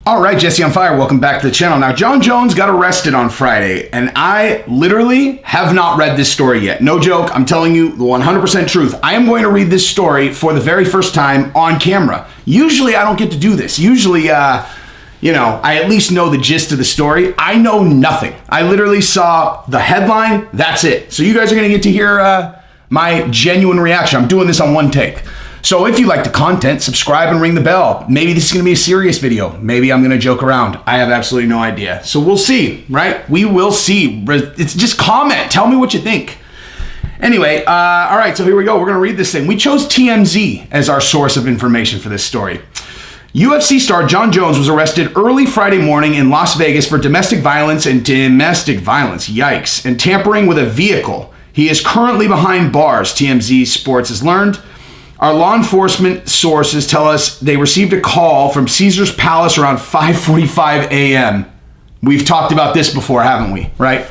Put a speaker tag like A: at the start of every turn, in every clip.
A: All right, Jesse on Fire, welcome back to the channel. Now, Jon Jones got arrested on Friday, and I literally have not read this story yet. No joke, I'm telling you the 100% truth. I am going to read this story for the very first time on camera. Usually, I don't get to do this. Usually, I at least know the gist of the story. I know nothing. I literally saw the headline, that's it. So you guys are going to get to hear my genuine reaction. I'm doing this on one take. So if you like the content, subscribe and ring the bell. Maybe this is going to be a serious video. Maybe I'm going to joke around. I have absolutely no idea. So we'll see, right? We will see. It's just comment. Tell me what you think. Anyway, all right, so here we go. We're going to read this thing. We chose TMZ as our source of information for this story. UFC star Jon Jones was arrested early Friday morning in Las Vegas for domestic violence, yikes, and tampering with a vehicle. He is currently behind bars, TMZ Sports has learned. Our law enforcement sources tell us they received a call from Caesars Palace around 5:45 a.m. We've talked about this before, haven't we? Right?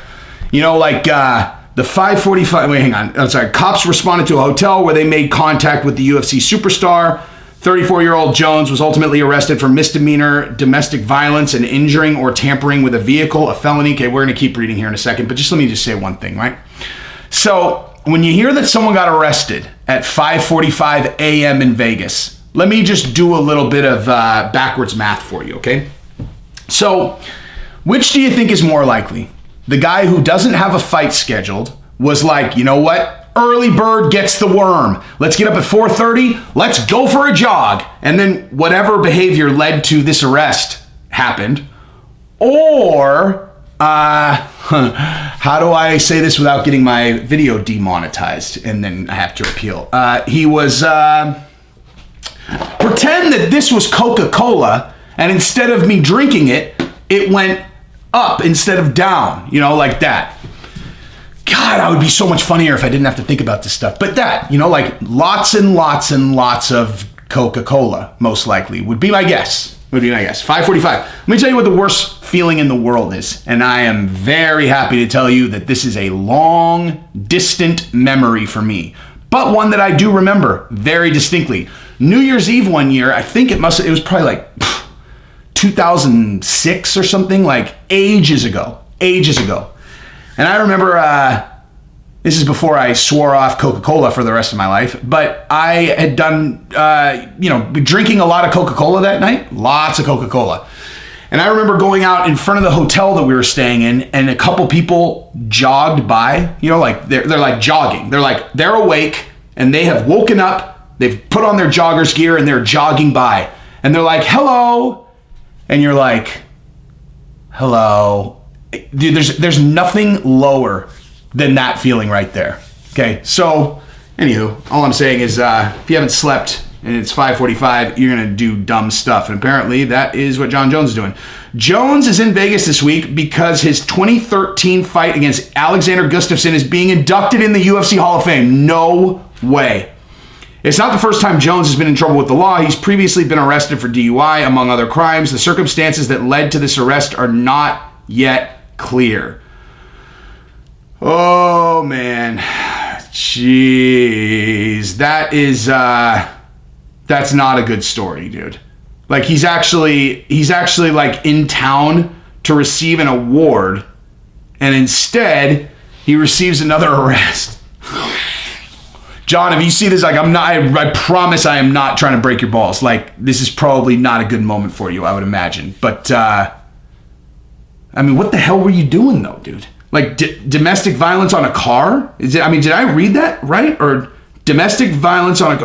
A: You know, like the 5:45, wait, hang on. I'm sorry. Cops responded to a hotel where they made contact with the UFC superstar. 34-year-old Jones was ultimately arrested for misdemeanor domestic violence and injuring or tampering with a vehicle, a felony. Okay, we're going to keep reading here in a second, but let me say one thing, right? So when you hear that someone got arrested at 5:45 a.m. in Vegas, let me just do a little bit of backwards math for you, okay? So which do you think is more likely? The guy who doesn't have a fight scheduled was like, you know what? Early bird gets the worm. Let's get up at 4:30. Let's go for a jog. And then whatever behavior led to this arrest happened. Or, how do I say this without getting my video demonetized? And then I have to appeal. He was, pretend that this was Coca-Cola, and instead of me drinking it, it went up instead of down, like that. God, I would be so much funnier if I didn't have to think about this stuff. But that, like lots and lots and lots of Coca-Cola, most likely, would be my guess. 5:45. Let me tell you what the worst feeling in the world is. And I am very happy to tell you that this is a long, distant memory for me. But one that I do remember very distinctly. New Year's Eve one year, I think it was probably like 2006 or something, like ages ago. And I remember, this is before I swore off Coca-Cola for the rest of my life, but I had done, drinking a lot of Coca-Cola that night, lots of Coca-Cola. And I remember going out in front of the hotel that we were staying in, and a couple people jogged by, like they're like jogging. They're awake and they have woken up, they've put on their joggers gear and they're jogging by. And they're like, hello. And you're like, hello. Dude, there's nothing lower than that feeling right there. Okay, so anywho, all I'm saying is if you haven't slept and it's 5:45, you're gonna do dumb stuff, and apparently that is what Jon Jones is doing. Jones is in Vegas this week because his 2013 fight against Alexander Gustafsson is being inducted in the UFC Hall of Fame. No way. It's not the first time Jones has been in trouble with the law. He's previously been arrested for DUI, among other crimes. The circumstances that led to this arrest are not yet clear. Oh man, jeez, that's not a good story, dude. Like he's actually like in town to receive an award, and instead he receives another arrest. John, if you see this, like I promise I am not trying to break your balls. Like this is probably not a good moment for you, I would imagine, but I mean, what the hell were you doing though, dude? Like domestic violence on a car? Did I read that right? Or domestic violence on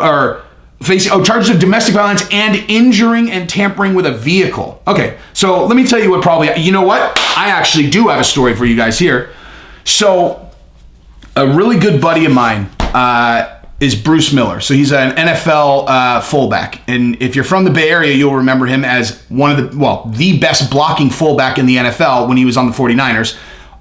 A: charges of domestic violence and injuring and tampering with a vehicle. Okay, so let me tell you what you know what? I actually do have a story for you guys here. So a really good buddy of mine is Bruce Miller. So he's an NFL fullback. And if you're from the Bay Area, you'll remember him as the best blocking fullback in the NFL when he was on the 49ers.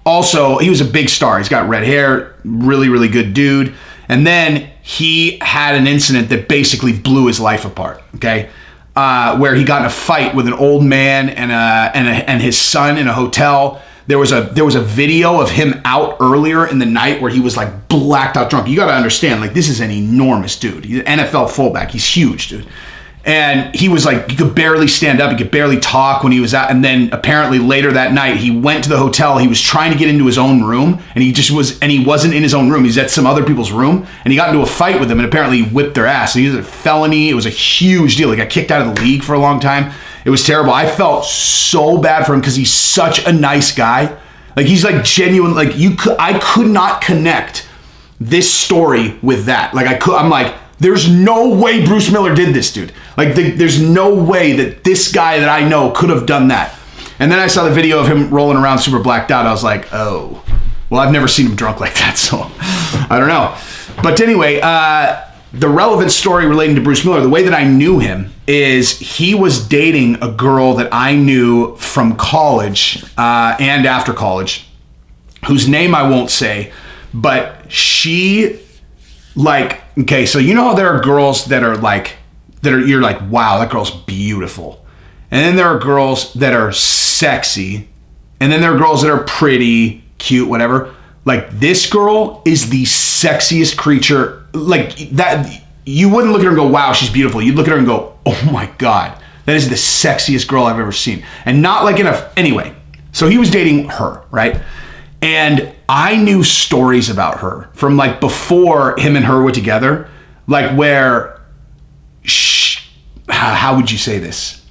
A: Also, he was a big star. He's got red hair, really, really good dude. And then he had an incident that basically blew his life apart, okay? Where he got in a fight with an old man and his son in a hotel. There was a video of him out earlier in the night where he was like blacked out drunk. You got to understand, like this is an enormous dude. He's an NFL fullback. He's huge, dude. And he was like, he could barely stand up. He could barely talk when he was out. And then apparently later that night, he went to the hotel. He was trying to get into his own room, and he wasn't in his own room. He's at some other people's room, and he got into a fight with them, and apparently he whipped their ass. And he was a felony. It was a huge deal. He got kicked out of the league for a long time. It was terrible. I felt so bad for him because he's such a nice guy. Like, he's like genuine. Like, I could not connect this story with that. Like, I'm like, there's no way Bruce Miller did this, dude. Like, there's no way that this guy that I know could have done that. And then I saw the video of him rolling around super blacked out. I was like, oh, well, I've never seen him drunk like that, so I don't know. But anyway, the relevant story relating to Bruce Miller, the way that I knew him is he was dating a girl that I knew from college and after college, whose name I won't say, but she, like, okay, so you know how there are girls that are like, you're like, wow, that girl's beautiful. And then there are girls that are sexy. And then there are girls that are pretty, cute, whatever. Like, this girl is the sexiest creature. Like, that, you wouldn't look at her and go, wow, she's beautiful. You'd look at her and go, oh my God, that is the sexiest girl I've ever seen. And not like anyway, so he was dating her, right? And I knew stories about her from like before him and her were together, like where, how would you say this?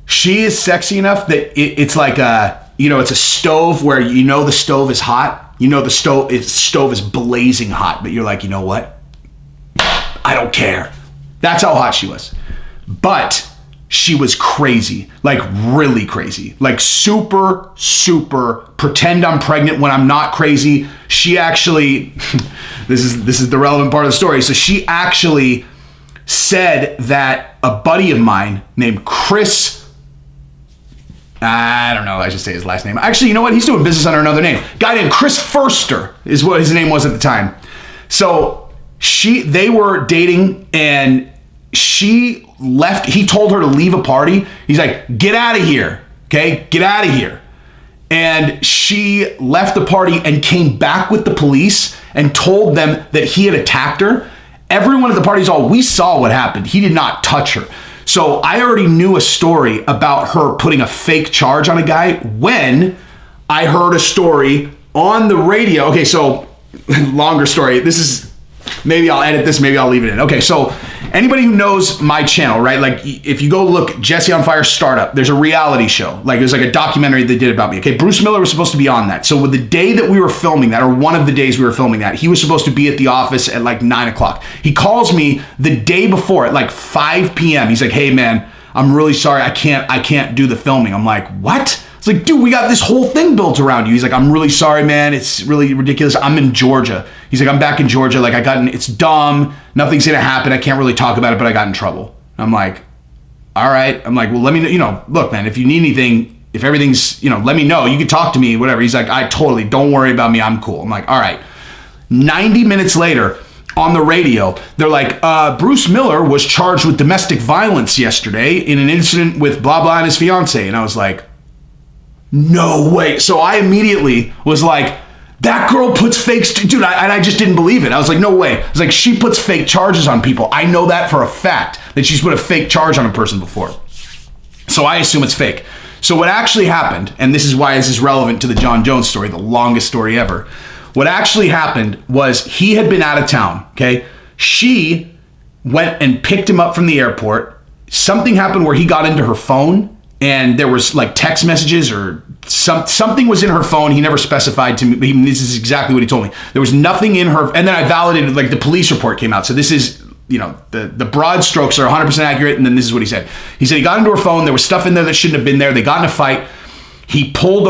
A: She is sexy enough that it's like it's a stove where you know the stove is hot. You know the stove is blazing hot, but you're like, you know what? I don't care. That's how hot she was. But she was crazy, like really crazy, like super, super pretend I'm pregnant when I'm not crazy. She actually, this is the relevant part of the story. So she actually said that a buddy of mine named Chris, I don't know, I should say his last name. Actually, you know what? He's doing business under another name. Guy named Chris Furster is what his name was at the time. So they were dating, and she left. He told her to leave a party. He's like, get out of here. Okay, get out of here. And she left the party and came back with the police and told them that he had attacked her. Everyone at the party's all, we saw what happened. He did not touch her. So I already knew a story about her putting a fake charge on a guy when I heard a story on the radio. Okay, so longer story. This is, maybe I'll edit this, maybe I'll leave it in. Okay, so anybody who knows my channel, right? Like, if you go look Jesse on Fire Startup, there's a reality show. Like, there's like a documentary they did about me. Okay, Bruce Miller was supposed to be on that. So with the day that we were filming that, or one of the days we were filming that, he was supposed to be at the office at like 9 o'clock. He calls me the day before at like 5 p.m. He's like, hey man, I'm really sorry. I can't do the filming. I'm like, what? It's like, dude, we got this whole thing built around you. He's like, I'm really sorry, man. It's really ridiculous. I'm in Georgia. He's like, I'm back in Georgia. Like, it's dumb. Nothing's going to happen. I can't really talk about it, but I got in trouble. I'm like, all right. I'm like, well, let me know, look, man, if you need anything, if everything's, let me know. You can talk to me, whatever. He's like, don't worry about me. I'm cool. I'm like, all right. 90 minutes later on the radio, they're like, Bruce Miller was charged with domestic violence yesterday in an incident with blah, blah, and his fiance. And I was like, no way. So I immediately was like, that girl puts fakes, dude, I just didn't believe it. I was like, no way. I was like, she puts fake charges on people. I know that for a fact, that she's put a fake charge on a person before. So I assume it's fake. So what actually happened, and this is why this is relevant to the Jon Jones story, the longest story ever. What actually happened was he had been out of town, okay? She went and picked him up from the airport. Something happened where he got into her phone, and there was like text messages or something was in her phone. He never specified to me. This is exactly what he told me. There was nothing in her. And then I validated, like, the police report came out. So this is, the broad strokes are 100% accurate. And then this is what he said. He said he got into her phone. There was stuff in there that shouldn't have been there. They got in a fight. He pulled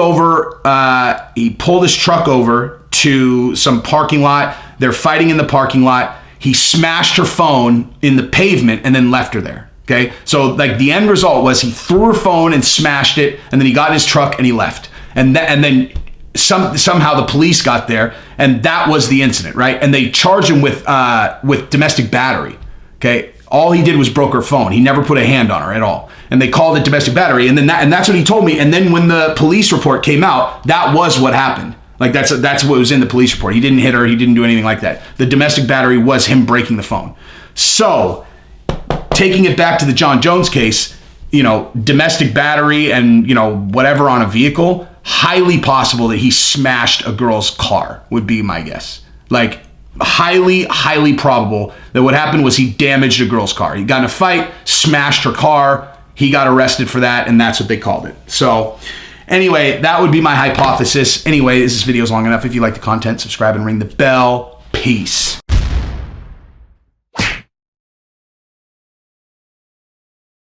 A: his truck over to some parking lot. They're fighting in the parking lot. He smashed her phone in the pavement and then left her there. Okay, so like the end result was he threw her phone and smashed it, and then he got in his truck and he left. And then somehow the police got there, and that was the incident, right? And they charged him with domestic battery. Okay, all he did was broke her phone. He never put a hand on her at all, and they called it domestic battery. And then that's what he told me. And then when the police report came out, that was what happened. Like that's what was in the police report. He didn't hit her. He didn't do anything like that. The domestic battery was him breaking the phone. So taking it back to the Jon Jones case, you know, domestic battery and, you know, whatever on a vehicle, highly possible that he smashed a girl's car would be my guess. Like, highly probable that what happened was he damaged a girl's car. He got in a fight, smashed her car. He got arrested for that, and that's what they called it. So anyway, that would be my hypothesis. Anyway, this video is long enough. If you like the content, subscribe and ring the bell. Peace.